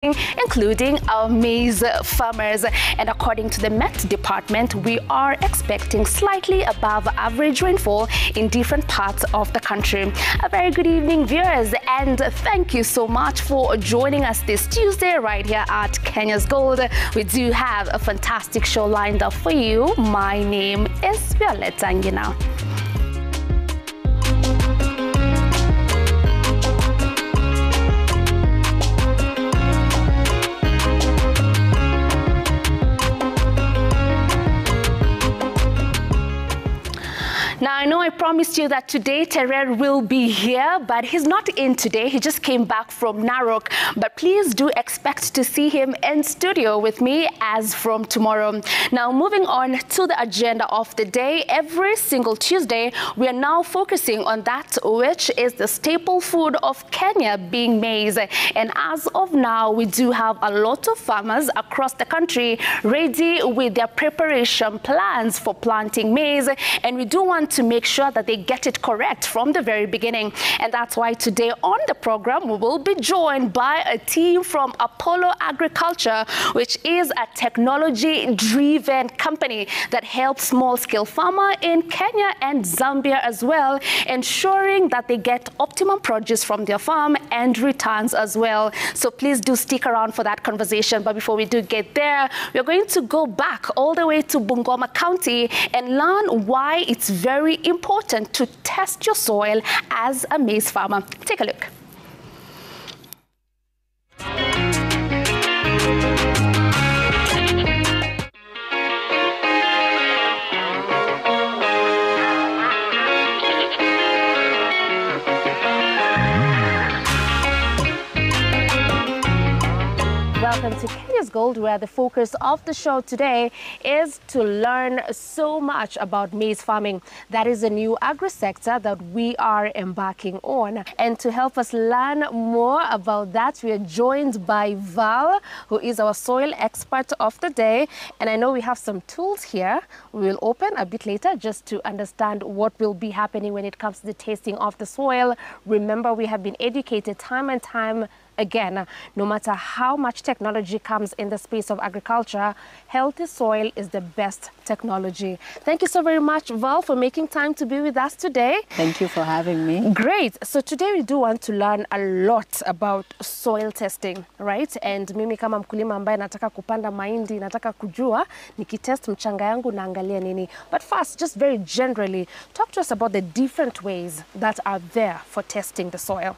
including our maize farmers. And according to the Met Department, we are expecting slightly above average rainfall in different parts of the country. A very good evening, viewers, and thank you so much for joining us this Tuesday right here at Kenya's Gold. We do have a fantastic show lined up for you. My name is Violetta Ngina. Now, I know I promised you that today Terrer will be here, but he's not in today. He just came back from Narok. But please do expect to see him in studio with me as from tomorrow. Now, moving on to the agenda of the day, every single Tuesday, we are now focusing on that which is the staple food of Kenya, being maize. And as of now, we do have a lot of farmers across the country ready with their preparation plans for planting maize. And we do want to make sure that they get it correct from the very beginning. And that's why today on the program, we will be joined by a team from Apollo Agriculture, which is a technology-driven company that helps small-scale farmers in Kenya and Zambia as well, ensuring that they get optimum produce from their farm and returns as well. So please do stick around for that conversation. But before we do get there, we're going to go back all the way to Bungoma County and learn why it's very important to test your soil as a maize farmer. Take a look. Welcome to Kenya's Gold, where the focus of the show today is to learn so much about maize farming. That is a new agri-sector that we are embarking on. And to help us learn more about that, we are joined by Val, who is our soil expert of the day. And I know we have some tools here. We will open a bit later just to understand what will be happening when it comes to the testing of the soil. Remember, we have been educated time and time again, no matter how much technology comes in the space of agriculture, healthy soil is the best technology. Thank you so very much, Val, for making time to be with us today. Thank you for having me. Great. So today we do want to learn a lot about soil testing, right? And mimi kama mkulima ambaye nataka kupanda mahindi, nataka kujua nikitest mchanga yangu naangalia nini. But first, just very generally, talk to us about the different ways that are there for testing the soil.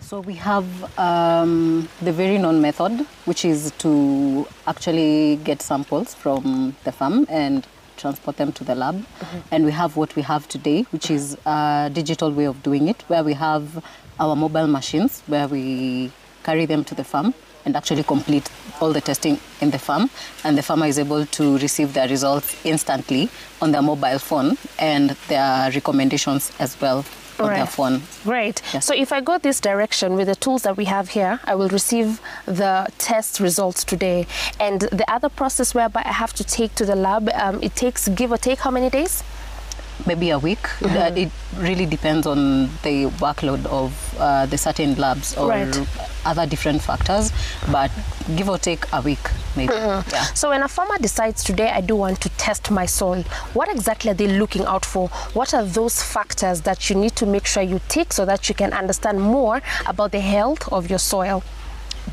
So we have the very known method, which is to actually get samples from the farm and transport them to the lab. Mm-hmm. And we have what we have today, which is a digital way of doing it, where we have our mobile machines, where we carry them to the farm and actually complete all the testing in the farm. And the farmer is able to receive their results instantly on their mobile phone and their recommendations as well. Their phone. Great. Yes. So if I go this direction with the tools that we have here, I will receive the test results today. And the other process whereby I have to take to the lab, it takes, give or take, how many days? Maybe a week. Mm-hmm. It really depends on the workload of the certain labs or other different factors, but give or take a week, maybe. Mm-hmm. Yeah. So when a farmer decides today, I do want to test my soil, what exactly are they looking out for? What are those factors that you need to make sure you take so that you can understand more about the health of your soil?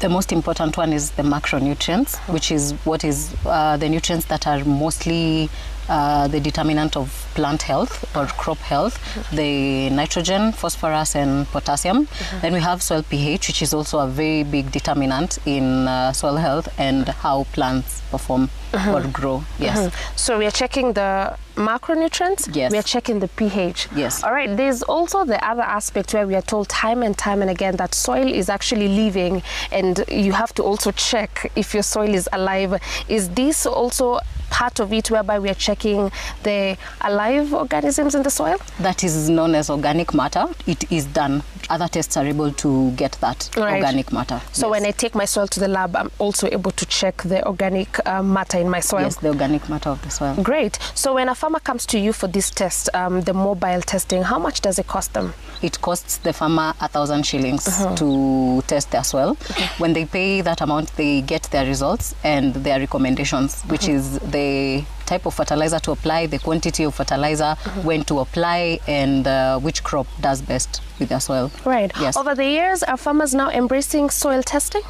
The most important one is the macronutrients, which is what is the nutrients that are mostly the determinant of plant health or crop health, the nitrogen, phosphorus, and potassium. Then we have soil pH, which is also a very big determinant in soil health and how plants perform or grow. Yes. So we are checking the macronutrients. Yes. We are checking the pH. Yes. All right. There's also the other aspect where we are told time and time and again that soil is actually living, and you have to also check if your soil is alive. Is this also part of it whereby we are checking the alive organisms in the soil? That is known as organic matter. It is done. Other tests are able to get that organic matter. So when I take my soil to the lab, I'm also able to check the organic matter in my soil? Yes, the organic matter of the soil. Great. So when a farmer comes to you for this test, the mobile testing, how much does it cost them? It costs the farmer 1,000 shillings to test their soil. When they pay that amount, they get their results and their recommendations, which is the type of fertilizer to apply, the quantity of fertilizer, when to apply, and which crop does best with their soil. Right. Yes. Over the years, are farmers now embracing soil testing?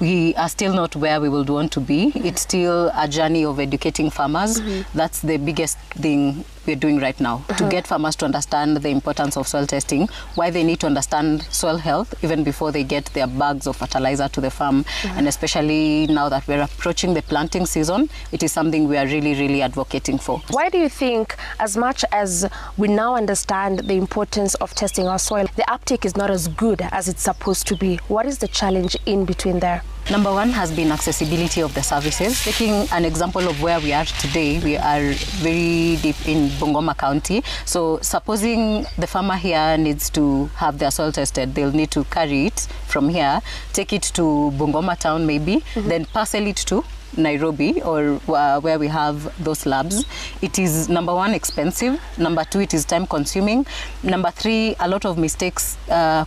We are still not where we would want to be. It's still a journey of educating farmers. That's the biggest thing we're doing right now, to get farmers to understand the importance of soil testing, why they need to understand soil health even before they get their bags of fertilizer to the farm. And especially now that we're approaching the planting season, it is something we are really, really advocating for. Why do you think, as much as we now understand the importance of testing our soil, the uptake is not as good as it's supposed to be? What is the challenge in between there? Number one has been accessibility of the services. Taking an example of where we are today, we are very deep in Bungoma County. So supposing the farmer here needs to have their soil tested, they'll need to carry it from here, take it to Bungoma town maybe, then parcel it to Nairobi or where we have those labs. It is, number one, expensive. Number two, it is time consuming. Number three, a lot of mistakes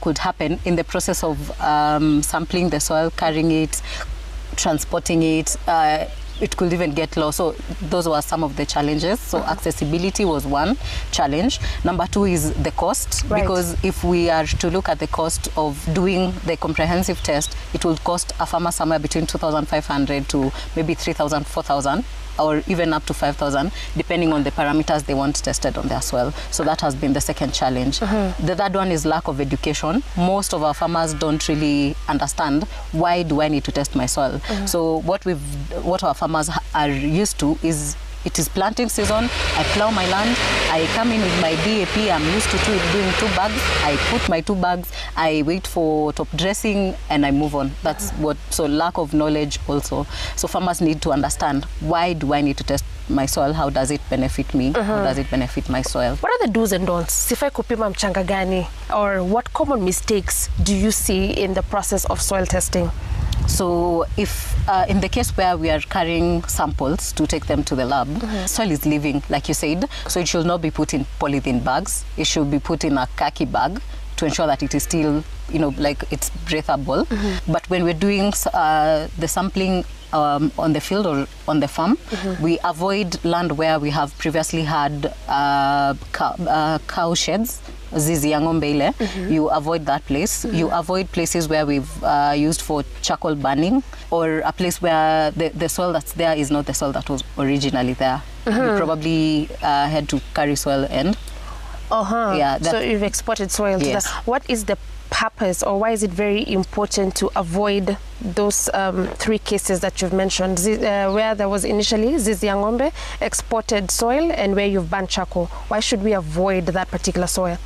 could happen in the process of sampling the soil, carrying it, transporting it. It could even get lost. So those were some of the challenges. So accessibility was one challenge. Number two is the cost, because if we are to look at the cost of doing the comprehensive test, it will cost a farmer somewhere between 2,500 to maybe 3,000, 4,000, or even up to 5,000, depending on the parameters they want tested on their soil. So that has been the second challenge. The third one is lack of education. Most of our farmers don't really understand, why do I need to test my soil? So what our farmers are used to is, it is planting season, I plow my land, I come in with my DAP, I'm used to doing 2 bags, I put my 2 bags, I wait for top dressing, and I move on. That's what, so lack of knowledge also. So farmers need to understand, why do I need to test my soil? How does it benefit me? How does it benefit my soil? What are the do's and don'ts? Sifai kupima mchanga gani? Or what common mistakes do you see in the process of soil testing? So if in the case where we are carrying samples to take them to the lab, soil is living, like you said, so it should not be put in polythene bags. It should be put in a khaki bag to ensure that it is still, you know, like it's breathable. But when we're doing the sampling on the field or on the farm, we avoid land where we have previously had cow sheds, zizi ya ng'ombe ile. You avoid that place. You avoid places where we've used for charcoal burning, or a place where the soil that's there is not the soil that was originally there. We probably had to carry soil and yeah, so you've exported soil to that. What is the purpose, or why is it very important to avoid those 3 cases that you've mentioned, where there was initially zizi ya ng'ombe, exported soil, and where you've banned charcoal? Why should we avoid that particular soil?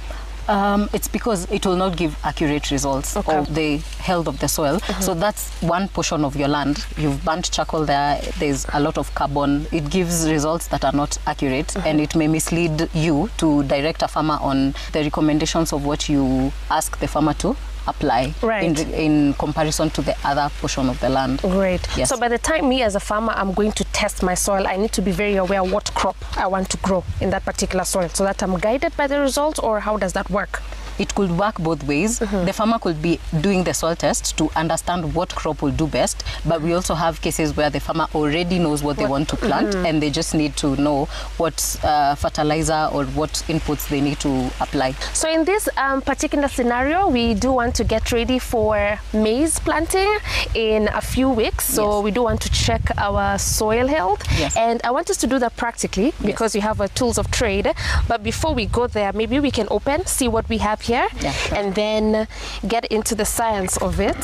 It's because it will not give accurate results of the health of the soil. So that's one portion of your land. You've burnt charcoal there, there's a lot of carbon. It gives results that are not accurate, and it may mislead you to direct a farmer on the recommendations of what you ask the farmer to apply in comparison to the other portion of the land. Great. Yes. So by the time me as a farmer, I'm going to test my soil, I need to be very aware what crop I want to grow in that particular soil, so that I'm guided by the results, or how does that work? It could work both ways. The farmer could be doing the soil test to understand what crop will do best, but we also have cases where the farmer already knows what they want to plant, and they just need to know what fertilizer or what inputs they need to apply. So in this particular scenario, we do want to get ready for maize planting in a few weeks. So we do want to check our soil health. And I want us to do that practically, because we have tools of trade. But before we go there, maybe we can open, see what we have here, and then get into the science of it.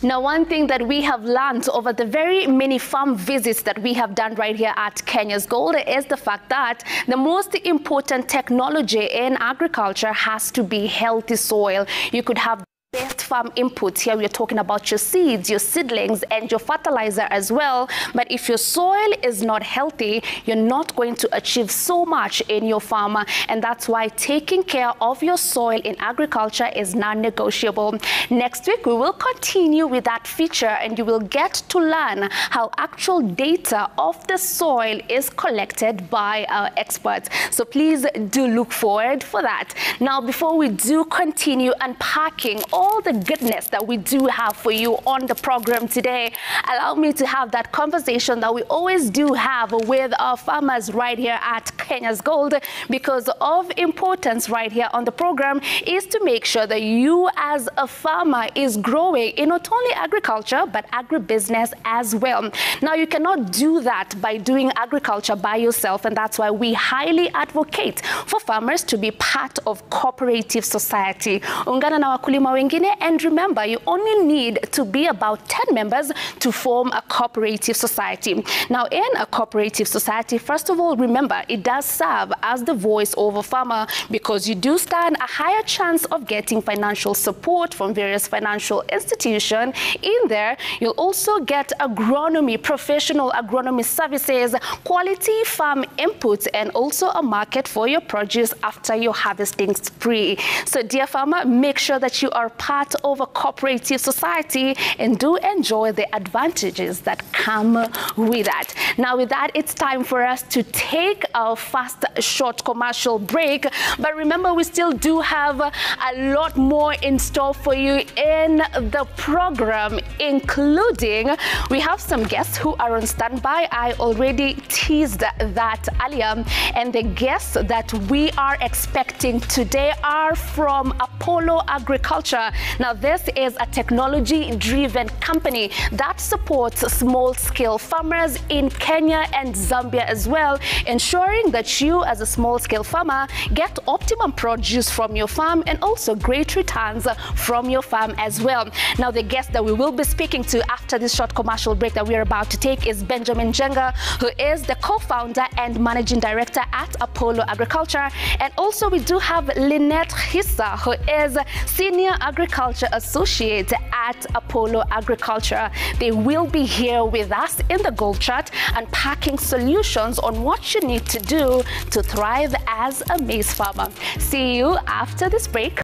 Now, one thing that we have learned over the very many farm visits that we have done right here at Kenya's Gold is the fact that the most important technology in agriculture has to be healthy soil. You could have best farm inputs. Here we're talking about your seeds, your seedlings, and your fertilizer as well. But if your soil is not healthy, you're not going to achieve so much in your farm. And that's why taking care of your soil in agriculture is non-negotiable. Next week, we will continue with that feature, and you will get to learn how actual data of the soil is collected by our experts. So please do look forward for that. Now, before we do continue unpacking all the goodness that we do have for you on the program today, allow me to have that conversation that we always do have with our farmers right here at Kenya's Gold, because of importance right here on the program is to make sure that you as a farmer is growing in not only agriculture but agribusiness as well. Now, you cannot do that by doing agriculture by yourself, and that's why we highly advocate for farmers to be part of cooperative society. Ungana na wakulima wengine, and remember, you only need to be about 10 members to form a cooperative society. Now, in a cooperative society, first of all, remember, it does serve as the voice of a farmer, because you do stand a higher chance of getting financial support from various financial institutions. In there, you'll also get agronomy, professional agronomy services, quality farm inputs, and also a market for your produce after your harvesting spree. So, dear farmer, make sure that you are part of a cooperative society and do enjoy the advantages that come with that. Now, with that, it's time for us to take our first short commercial break. But remember, we still do have a lot more in store for you in the program, including we have some guests who are on standby. I already teased that earlier. And the guests that we are expecting today are from Apollo Agriculture. Now, this is a technology-driven company that supports small-scale farmers in Kenya and Zambia as well, ensuring that you as a small-scale farmer get optimum produce from your farm and also great returns from your farm as well. Now, the guest that we will be speaking to after this short commercial break that we're about to take is Benjamin Jenga, who is the co-founder and managing director at Apollo Agriculture. And also we do have Lynette Hissa, who is senior agriculture associate at Apollo Agriculture. They will be here with us in the Gold Chat, unpacking solutions on what you need to do to thrive as a maize farmer. See you after this break.